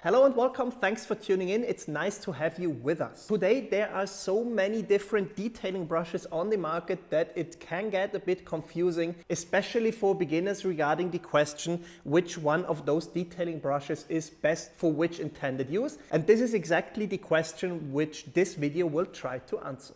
Hello and welcome, thanks for tuning in. It's nice to have you with us. Today there are so many different detailing brushes on the market that it can get a bit confusing, especially for beginners regarding the question which one of those detailing brushes is best for which intended use. And this is exactly the question which this video will try to answer.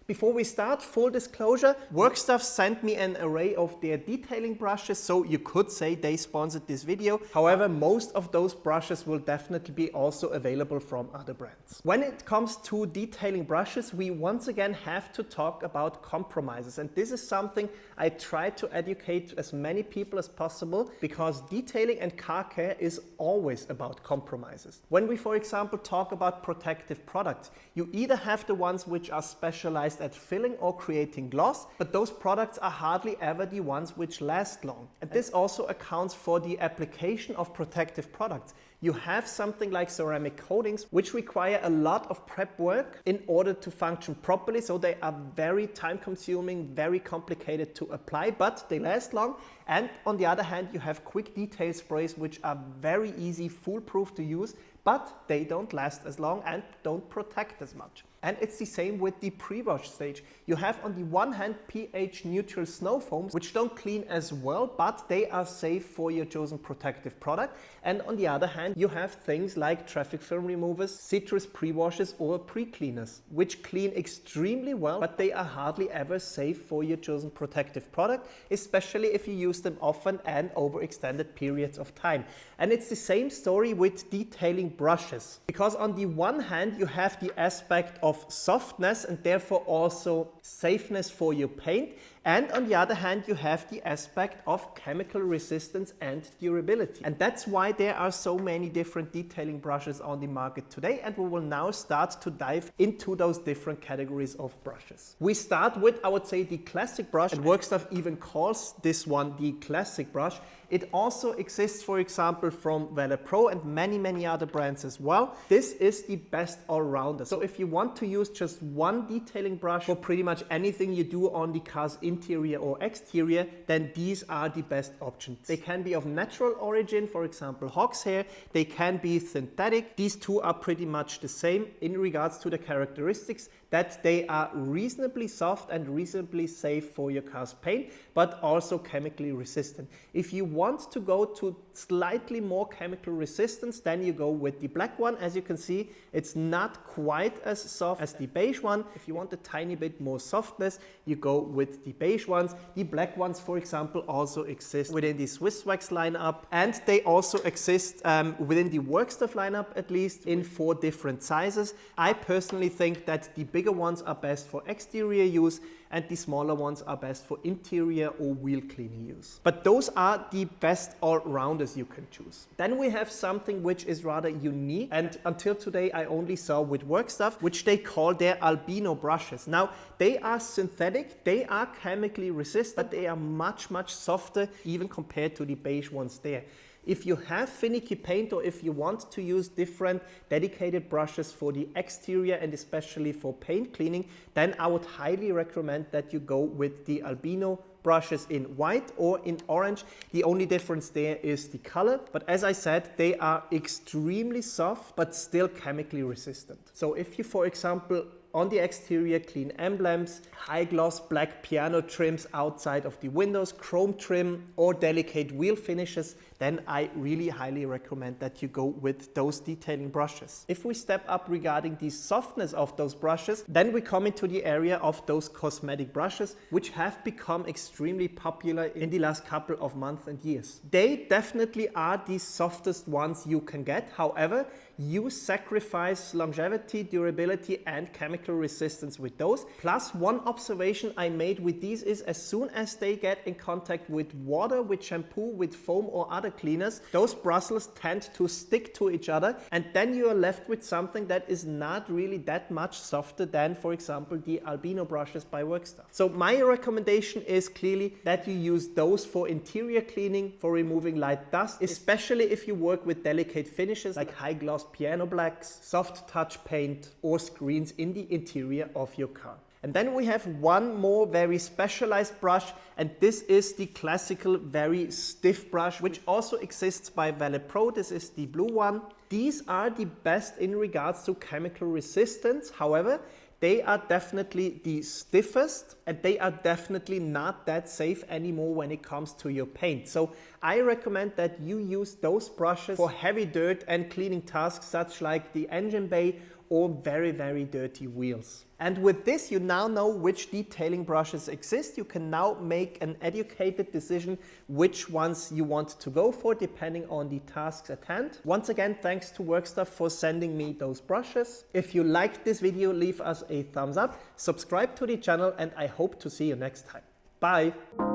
Before we start, full disclosure, Workstuff sent me an array of their detailing brushes, so you could say they sponsored this video. However, most of those brushes will definitely be also available from other brands. When it comes to detailing brushes, we once again have to talk about compromises. And this is something I try to educate as many people as possible, because detailing and car care is always about compromises. When we, for example, talk about protective products, you either have the ones which are specialized at filling or creating gloss, but those products are hardly ever the ones which last long. And this also accounts for the application of protective products. You have something like ceramic coatings which require a lot of prep work in order to function properly, so they are very time consuming, very complicated to apply, but they last long. And on the other hand, you have quick detail sprays which are very easy, foolproof to use, but they don't last as long and don't protect as much. And it's the same with the pre-wash stage. You have on the one hand pH neutral snow foams which don't clean as well, but they are safe for your chosen protective product. And on the other hand, you have things like traffic film removers, citrus pre-washes or pre-cleaners, which clean extremely well, but they are hardly ever safe for your chosen protective product, especially if you use them often and over extended periods of time. And it's the same story with detailing brushes, because on the one hand you have the aspect of softness and therefore also safeness for your paint, and on the other hand you have the aspect of chemical resistance and durability. And that's why there are so many different detailing brushes on the market today, and we will now start to dive into those different categories of brushes. We start with, I would say, the classic brush, and Workstuff even calls this one the classic brush. It also exists, for example, from Valet Pro and many other brands as well. This is the best all-rounder. So if you want to use just one detailing brush for pretty much anything you do on the car's interior or exterior, then these are the best options. They can be of natural origin, for example, hog's hair. They can be synthetic. These two are pretty much the same in regards to the characteristics, that they are reasonably soft and reasonably safe for your car's paint, but also chemically resistant. If you want to go to slightly more chemical resistance, then you go with the black one. As you can see, it's not quite as soft as the beige one. If you want a tiny bit more softness, you go with the beige ones. The black ones, for example, also exist within the Swiss Wax lineup, and they also exist within the Workstuff lineup, at least in 4 different sizes. I personally think that the bigger ones are best for exterior use and the smaller ones are best for interior or wheel cleaning use. But those are the best all-rounders you can choose. Then we have something which is rather unique, and until today I only saw with Workstuff, which they call their albino brushes. Now, they are synthetic, they are chemically resistant, but they are much softer even compared to the beige ones there. If you have finicky paint, or if you want to use different dedicated brushes for the exterior and especially for paint cleaning, then I would highly recommend that you go with the albino brushes in white or in orange. The only difference there is the color, but as I said, they are extremely soft but still chemically resistant. So if you, for example, on the exterior clean emblems, high gloss black piano trims outside of the windows, chrome trim or delicate wheel finishes, then I really highly recommend that you go with those detailing brushes. If we step up regarding the softness of those brushes, then we come into the area of those cosmetic brushes, which have become extremely popular in the last couple of months and years. They definitely are the softest ones you can get. However, you sacrifice longevity, durability and chemical resistance with those. Plus, one observation I made with these is, as soon as they get in contact with water, with shampoo, with foam or other cleaners, those bristles tend to stick to each other, and then you are left with something that is not really that much softer than, for example, the albino brushes by Workstuff. So my recommendation is clearly that you use those for interior cleaning, for removing light dust, especially if you work with delicate finishes like high gloss piano blacks, soft touch paint or screens in the interior of your car. And then we have one more very specialized brush, and this is the classical very stiff brush, which also exists by Valet Pro. This is the blue one. These are the best in regards to chemical resistance. However, they are definitely the stiffest, and they are definitely not that safe anymore when it comes to your paint. So I recommend that you use those brushes for heavy dirt and cleaning tasks such like the engine bay or very, very dirty wheels. And with this, you now know which detailing brushes exist. You can now make an educated decision which ones you want to go for depending on the tasks at hand. Once again, thanks to Workstuff for sending me those brushes. If you liked this video, leave us a thumbs up, subscribe to the channel, and I hope to see you next time. Bye!